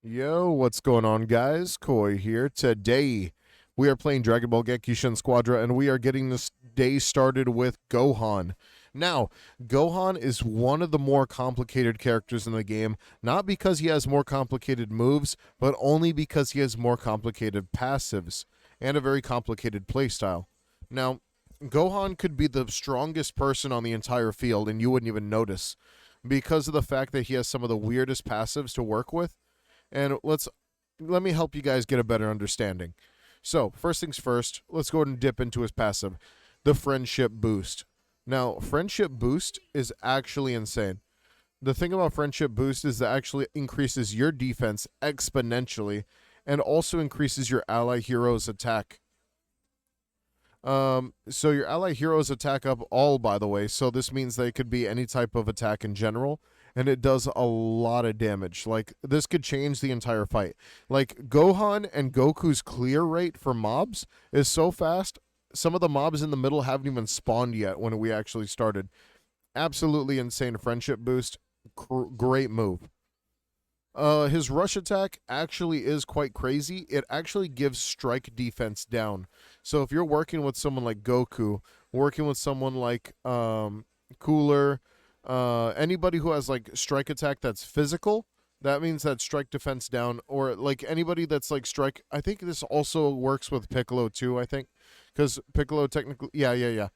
Yo, what's going on, guys? Koi here. Today, we are playing Dragon Ball GEKISHIN SQUADRA, and we are getting this day started with Gohan. Now, Gohan is one of the more complicated characters in the game, not because he has more complicated moves, but only because he has more complicated passives and a very complicated playstyle. Now, Gohan could be the strongest person on the entire field, and you wouldn't even notice because of the fact that he has some of the weirdest passives to work with, and let me help you guys get a better understanding. So, first things first, let's go ahead and dip into his passive, the friendship boost. Now, friendship boost is actually insane. The thing about friendship boost is that actually increases your defense exponentially and also increases your ally hero's attack. So your ally heroes attack up all, by the way. So this means they could be any type of attack in general, and it does a lot of damage. Like, this could change the entire fight. Like, Gohan and Goku's clear rate for mobs is so fast. Some of the mobs in the middle haven't even spawned yet when we actually started. Absolutely insane friendship boost. Great move. His rush attack actually is quite crazy. It actually gives strike defense down. So if you're working with someone like Goku, working with someone like Cooler, anybody who has like strike attack that's physical, that means that strike defense down. Or like anybody that's like strike. I think this also works with Piccolo too. I think because Piccolo technically, yeah.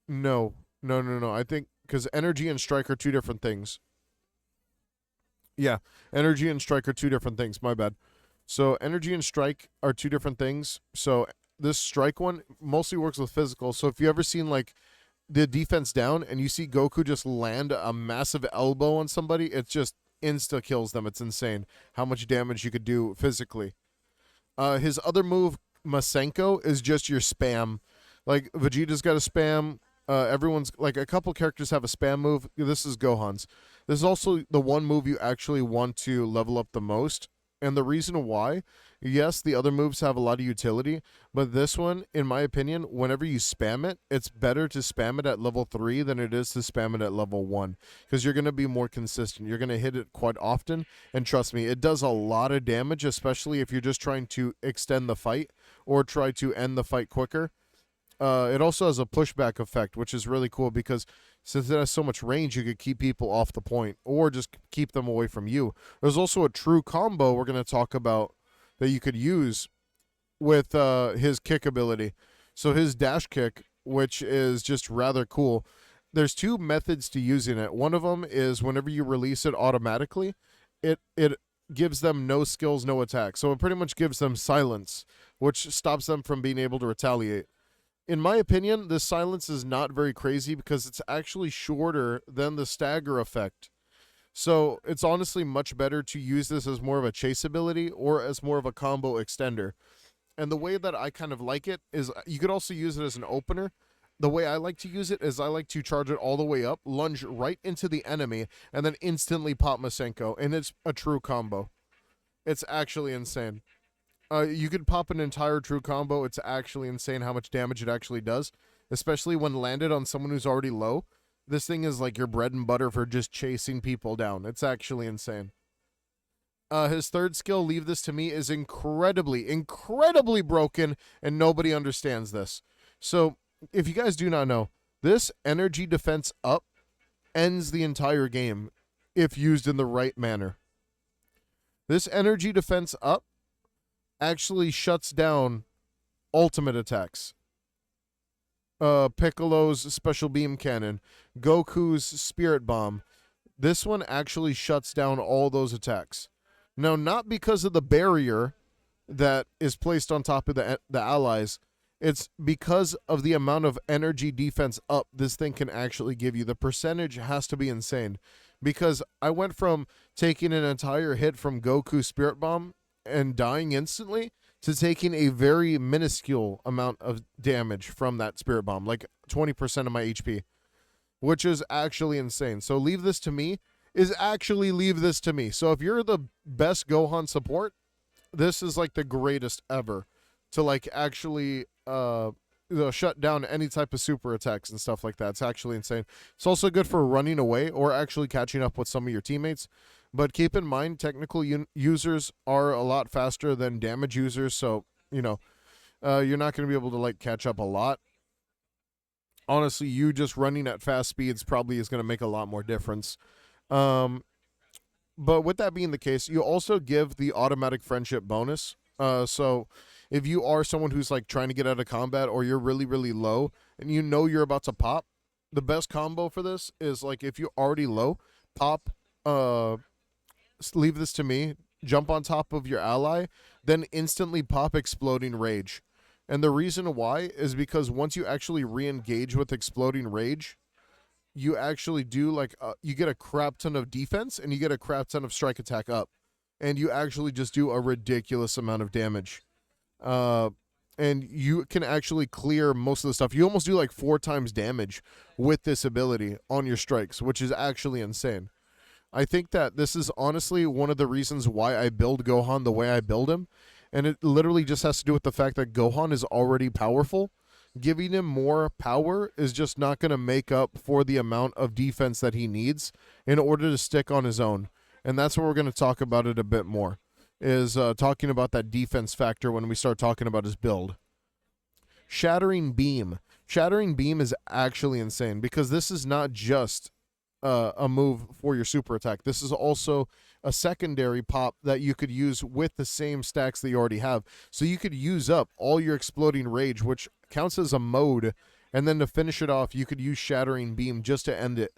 No. I think because energy and strike are two different things. Yeah, energy and strike are two different things. My bad. So energy and strike are two different things. So this strike one mostly works with physical. So if you ever seen like the defense down and you see Goku just land a massive elbow on somebody, it just insta kills them. It's insane how much damage you could do physically. His other move, Masenko, is just your spam. Like Vegeta's got a spam. Everyone's like a couple characters have a spam move. This is Gohan's. This is also the one move you actually want to level up the most. And the reason why, yes, the other moves have a lot of utility, but this one, in my opinion, whenever you spam it, it's better to spam it at level 3 than it is to spam it at level 1. Because you're going to be more consistent. You're going to hit it quite often. And trust me, it does a lot of damage, especially if you're just trying to extend the fight or try to end the fight quicker. It also has a pushback effect, which is really cool because since it has so much range, you could keep people off the point or just keep them away from you. There's also a true combo we're going to talk about that you could use with his kick ability. So his dash kick, which is just rather cool. There's two methods to using it. One of them is whenever you release it automatically, it gives them no skills, no attack. So it pretty much gives them silence, which stops them from being able to retaliate. In my opinion, this silence is not very crazy because it's actually shorter than the stagger effect. So it's honestly much better to use this as more of a chase ability or as more of a combo extender. And the way that I kind of like it is you could also use it as an opener. The way I like to use it is I like to charge it all the way up, lunge right into the enemy, and then instantly pop Masenko. And it's a true combo. It's actually insane. You could pop an entire true combo. It's actually insane how much damage it actually does, especially when landed on someone who's already low. This thing is like your bread and butter for just chasing people down. It's actually insane. His third skill, Leave This to Me, is incredibly broken, and nobody understands this. So, if you guys do not know, this energy defense up ends the entire game if used in the right manner. This energy defense up actually shuts down ultimate attacks. Piccolo's special beam cannon, Goku's spirit bomb. This one actually shuts down all those attacks. Now, not because of the barrier that is placed on top of the allies. It's because of the amount of energy defense up this thing can actually give you. The percentage has to be insane. Because I went from taking an entire hit from Goku's spirit bomb and dying instantly to taking a very minuscule amount of damage from that spirit bomb, like 20% of my HP, which is actually insane. So Leave This to Me is actually Leave This to Me. So if you're the best Gohan support, this is like the greatest ever to like actually shut down any type of super attacks and stuff like that. It's actually insane. It's also good for running away or actually catching up with some of your teammates. But keep in mind, technical users are a lot faster than damage users, so you know you're not going to be able to like catch up a lot. Honestly, you just running at fast speeds probably is going to make a lot more difference. Um, but with that being the case, you also give the automatic friendship bonus. So if you are someone who's like trying to get out of combat or you're really, really low and you know you're about to pop, the best combo for this is like if you're already low, pop, leave this to me, jump on top of your ally, then instantly pop exploding rage. And the reason why is because once you actually re-engage with exploding rage, you actually do like you get a crap ton of defense and you get a crap ton of strike attack up, and you actually just do a ridiculous amount of damage. And you can actually clear most of the stuff. You almost do like 4 times damage with this ability on your strikes, which is actually insane. I think that this is honestly one of the reasons why I build Gohan the way I build him. And it literally just has to do with the fact that Gohan is already powerful. Giving him more power is just not going to make up for the amount of defense that he needs in order to stick on his own. And that's what we're going to talk about it a bit more, is talking about that defense factor when we start talking about his build. Shattering Beam. Shattering Beam is actually insane because this is not just a move for your super attack. This is also a secondary pop that you could use with the same stacks that you already have. So you could use up all your exploding rage, which counts as a mode, and then to finish it off, you could use Shattering Beam just to end it,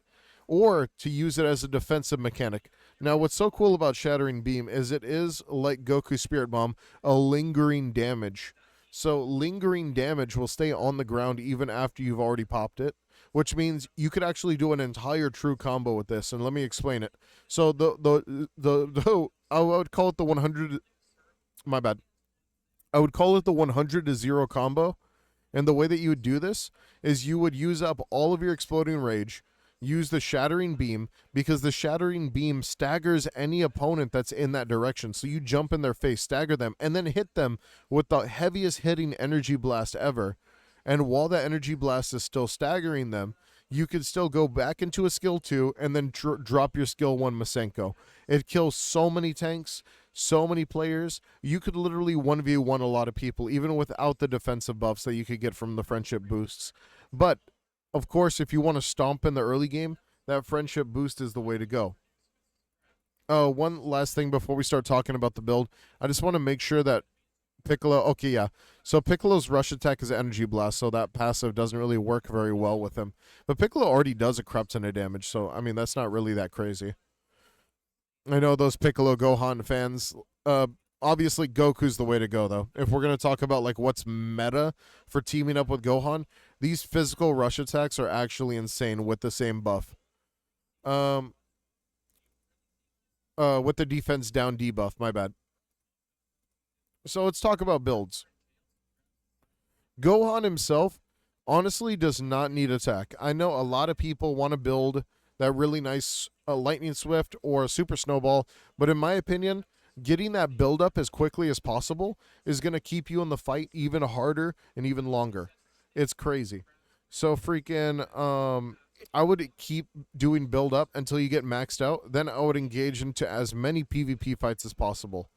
or to use it as a defensive mechanic. Now, what's so cool about Shattering Beam is it is, like Goku Spirit Bomb, a lingering damage. So lingering damage will stay on the ground even after you've already popped it, which means you could actually do an entire true combo with this. And let me explain it. So I would call it the 100. My bad. I would call it the 100 to 0 combo. And the way that you would do this is you would use up all of your exploding rage, use the Shattering Beam, because the Shattering Beam staggers any opponent that's in that direction. So you jump in their face, stagger them, and then hit them with the heaviest hitting energy blast ever. And while that energy blast is still staggering them, you can still go back into a skill 2 and then drop your skill 1 Masenko. It kills so many tanks, so many players. You could literally 1v1 a lot of people, even without the defensive buffs that you could get from the friendship boosts. But, of course, if you want to stomp in the early game, that friendship boost is the way to go. One last thing before we start talking about the build. I just want to make sure that Piccolo, okay, yeah. So Piccolo's rush attack is Energy Blast, so that passive doesn't really work very well with him. But Piccolo already does a crap ton of damage, so, I mean, that's not really that crazy. I know those Piccolo Gohan fans, obviously Goku's the way to go, though. If we're going to talk about, like, what's meta for teaming up with Gohan, these physical rush attacks are actually insane with the same buff. With the defense down debuff, my bad. So let's talk about builds. Gohan himself honestly does not need attack. I know a lot of people want to build that really nice Lightning Swift or Super Snowball, but in my opinion, getting that build up as quickly as possible is going to keep you in the fight even harder and even longer. It's crazy. So freaking, I would keep doing build up until you get maxed out. Then I would engage into as many PvP fights as possible.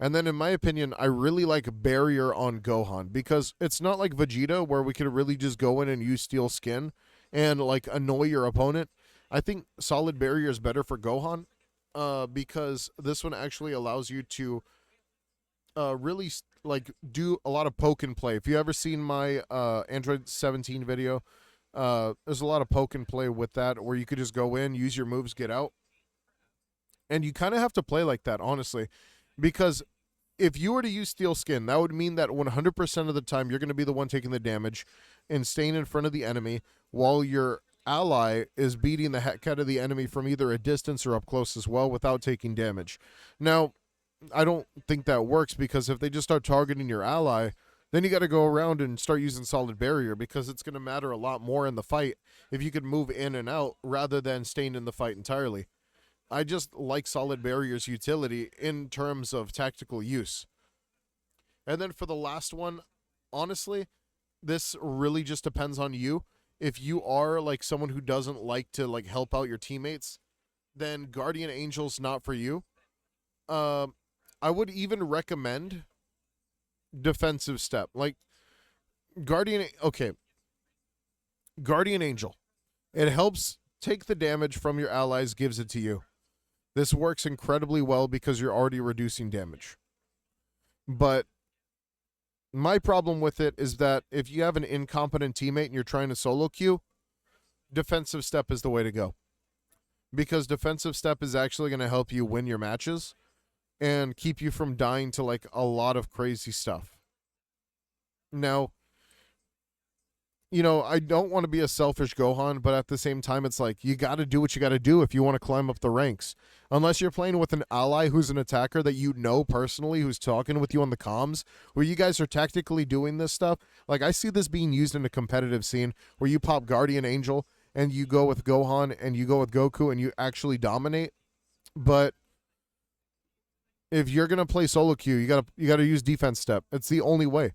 And then, in my opinion, I really like Barrier on Gohan because it's not like Vegeta where we could really just go in and use Steel Skin and, like, annoy your opponent. I think Solid Barrier is better for Gohan because this one actually allows you to really, like, do a lot of poke and play. If you ever seen my Android 17 video, there's a lot of poke and play with that where you could just go in, use your moves, get out. And you kind of have to play like that, honestly. Because if you were to use Steel Skin, that would mean that 100% of the time you're going to be the one taking the damage and staying in front of the enemy while your ally is beating the heck out of the enemy from either a distance or up close as well without taking damage. Now, I don't think that works because if they just start targeting your ally, then you got to go around and start using Solid Barrier because it's going to matter a lot more in the fight if you could move in and out rather than staying in the fight entirely. I just like Solid Barrier's utility in terms of tactical use. And then for the last one, honestly, this really just depends on you. If you are like someone who doesn't like to like help out your teammates, then Guardian Angel's not for you. I would even recommend defensive step. Like Guardian Angel. It helps take the damage from your allies, gives it to you. This works incredibly well because you're already reducing damage. But my problem with it is that if you have an incompetent teammate and you're trying to solo queue, defensive step is the way to go. Because defensive step is actually going to help you win your matches and keep you from dying to like a lot of crazy stuff. Now, you know, I don't want to be a selfish Gohan, but at the same time, it's like you got to do what you got to do if you want to climb up the ranks. Unless you're playing with an ally who's an attacker that you know personally, who's talking with you on the comms, where you guys are tactically doing this stuff. Like, I see this being used in a competitive scene where you pop Guardian Angel and you go with Gohan and you go with Goku and you actually dominate. But if you're going to play solo queue, you got to use defense step. It's the only way.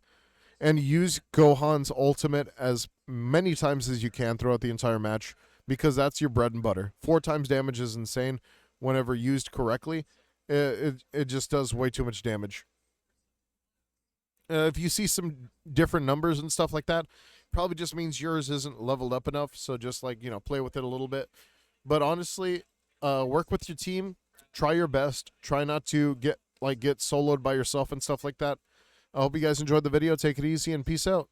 And use Gohan's ultimate as many times as you can throughout the entire match because that's your bread and butter. 4 times damage is insane whenever used correctly. It just does way too much damage. If you see some different numbers and stuff like that, probably just means yours isn't leveled up enough. So just like, you know, play with it a little bit. But honestly, work with your team. Try your best. Try not to get soloed by yourself and stuff like that. I hope you guys enjoyed the video. Take it easy and peace out.